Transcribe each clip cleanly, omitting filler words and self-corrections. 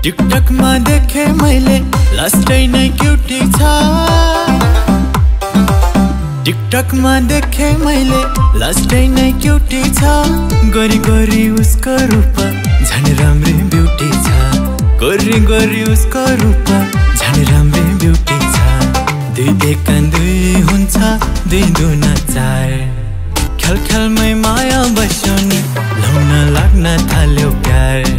TikTok मा देखे मैले लास्टै नै क्युटी छ टिकटक मा देखे मैले लास्टै नै क्युटी छ गरी गरी उसको रूप झन् राम्री ब्युटी छ गरी गरी उसको रूप झन् राम्री ब्युटी छ दुई एक दुई हुन्छ दुई दुना चार खेल खेलमै माया बस्यो नि लाउन लाग्न थाल्यो प्यार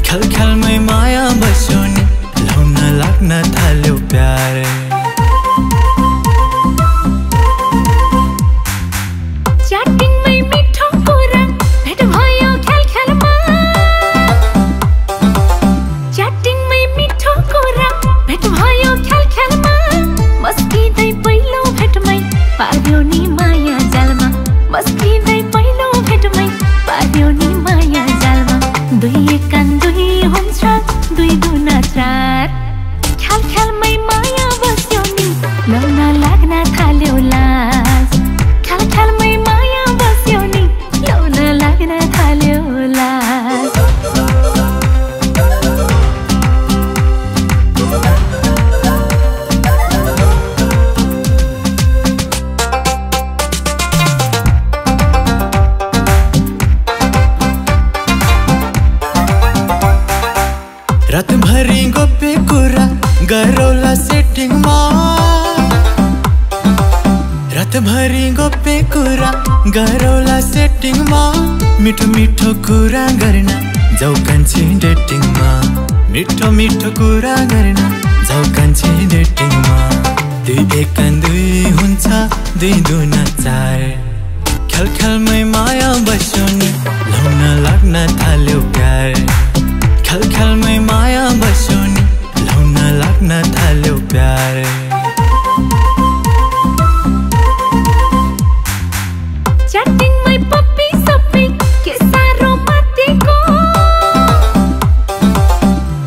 खेल खेलमै माया बस्यो नि लाउन लाग्न थाल्यो प्यार च्याटिङमै मिठो कुरा भेट भयो खेल खेलमा च्याटिङमै मिठो कुरा भेट भयो खेल खेलमा मस्किँदै पहिलो भेटमै पार्यो नि माया जालमा मस्किँदै पहिलो भेटमै पार्यो नि माया जालमा दुई एक दुई हुन्छ दुई दुना चार खेल खेलमै माया बस्यो नि लाउन लाग्न थाल्यो लाज खेल खेलमै माया बस्यो नि लाउन लाग्न थाल्यो लाज रातभरि गफे कुरा गरौला सेटिङमा रातभरि गफे कुरा गरौला सेटिङमा मिठो मिठो कुरा गर्न जाऊ कान्छी डेटिङमा मिठो मिठो कुरा गर्न जाऊ कान्छी डेटिङमा दुई एक दुई हुन्छ दुई दुना चार खेल खेलमै माया बस्यो नि लाउन लाग्न थाल्यो प्यार खेल खेलमै माया बस्यो नि लाउन लाग्न थाल्यो प्यार च्याटिङमै पप्पी सप्पी के साह्रो मातेको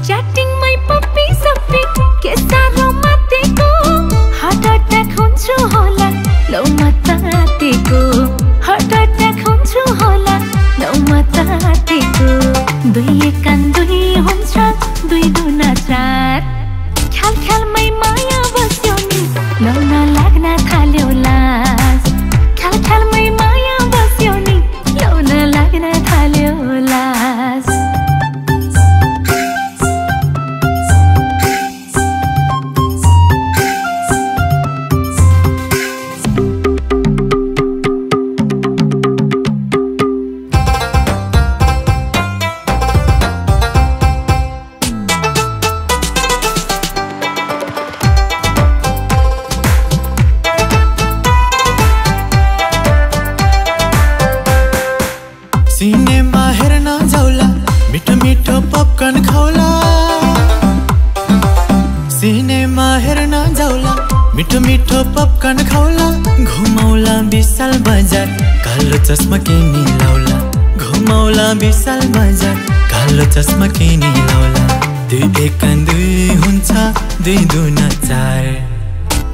च्याटिङमै पप्पी सप्पी के साह्रो मातेको हार्ट अट्याक हुन्छु होला लौ म तातेको हार्ट अट्याक हुन्छु होला लौ म तातेको दुई एक दुई हुन्छ दुई दुना चार खेल खेलमै माया बस्यो नि लाउन लाग्न थाल्यो लाज खेल खेलमै माया बस्यो नि लाउन लाग्न थाल्यो लाज सिनेमा हेर्न जाउला मिठो मिठो पपकर्न खाउला सिनेमा हेर्न जाउला मिठो मिठो पपकर्न खाउला घुमाउला विशाल बजार कालो चस्मा किनी लाउला घुमाउला विशाल बजार कालो चस्मा किनी लाउला दुई एक दुई हुन्छ दुई दुना चार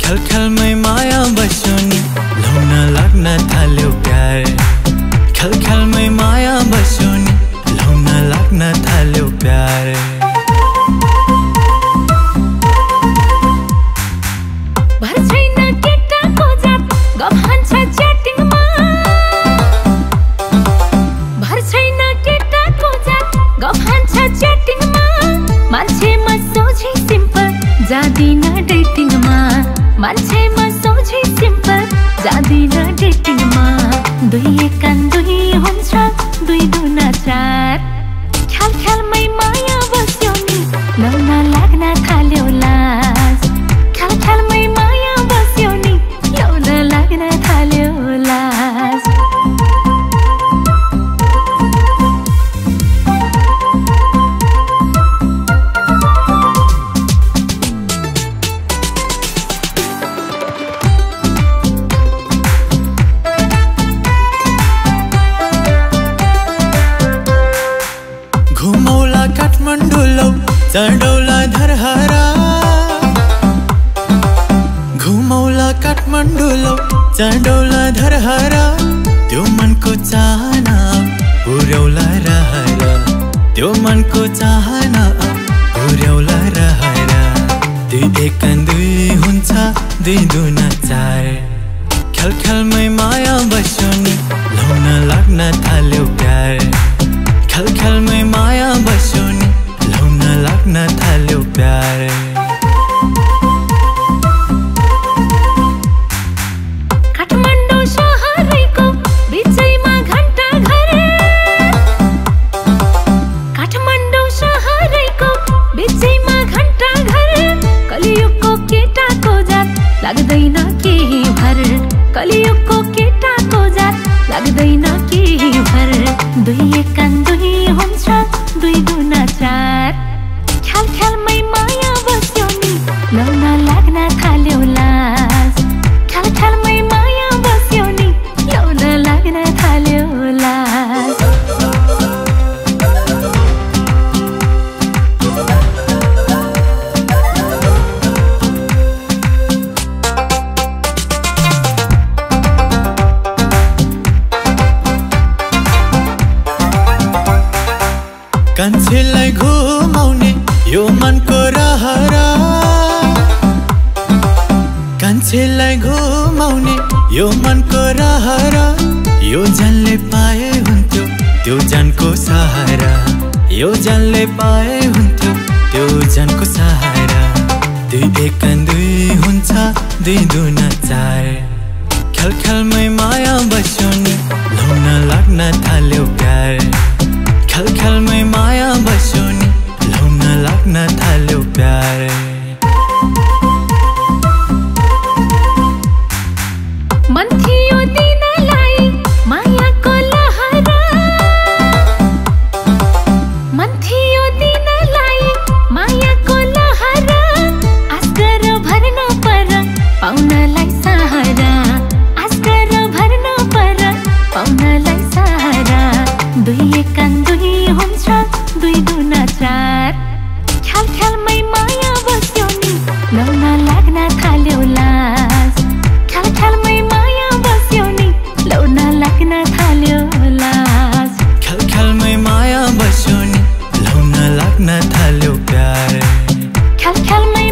खेल खेलमै माया बस्यो नि लाउन लाग्न थाल्यो प्यार खेल खेलमै माया बस्यो नि लाउन लाग्न थाल्यो प्यार भर छैन केटाको जात गफ हान्छ च्याटिङमा भर छैन केटाको जात गफ हान्छ च्याटिङमा मान्छेमा सोझै सिम्पल जादिन डेटिङमा मान्छेमा सोझै सिम्पल जादिन डेटिङमा दुई एक दुई हुन्छ दुई दुना चार खेल खेलमै माया बस्यो नि लाउन लाग्न थाल्यो लाज खेल खेलमै माया बस्यो नि लाउन लाग्न थाल्यो लाज काठमाडौँ लौ चढौला धरहरा घुमौला काठमाडौँ लौ चढौला धरहरा त्यो मनको चाहना पुर्याउला रहरा त्यो मनको चाहना पुर्याउला रहरा दुई एक दुई हुन्छ दुई दुना चार खेल खेलमै माया बस्यो नि लाउन लाग्न थाल्यो प्यार खेल खेलमै माया बस्यो नि लाउन लाग्न थाल्यो प्यार काठमाडौँ शहरैको बिचैमा घण्टा घर काठमाडौँ शहरैको बिचैमा घण्टा घर कलियुगको केटाको जात लाग्दैन केही भर कलियुगको केटाको जात लाग्दैन केही भर दुई एक दुई हुन्छ दुई दुना चार ख्याल ख्यालमै माया बस्यो नि लाउन लाग्न थाल्यो लाज ख्याल ख्यालमै माया बस्यो नि लाउन लाग्न थाल्यो लाज कान्छेलाई घुमाउने यो मनको रहरा कान्छेलाई घुमाउने यो मनको रहरा यो जानले पाए हुन्थ्यो त्यो जानको सहारा यो जानले पाए हुन्थ्यो त्यो जानको सहारा दुई एक दुई हुन्छ दुई दुना चार खेल खेलमै माया बस्यो नि लाउन लाग्न थाल्यो प्यार खेल खेलमै माया बस्यो नि लाउन लाग्न थाल्यो प्यार मन थियो दिनलाई मायाको लहरा मन थियो दिनलाई मायाको लहरा आस्कर भर्न पर पाउनलाई सहारा आस्कर भर्न पर पाउनलाई सहारा दुई एक दुई हुन्छ दुई दुना चार ख्याल ख्यालमै माया बस्यो नि लाउन लाग्न थाल्यो लाज ख्याल ख्यालमै माया बस्यो नि लाउन लाग्न थाल्यो लाज खेल खेलमै माया बस्यो नि लाउन लाग्न थाल्यो प्यार ख्याल ख्यालमै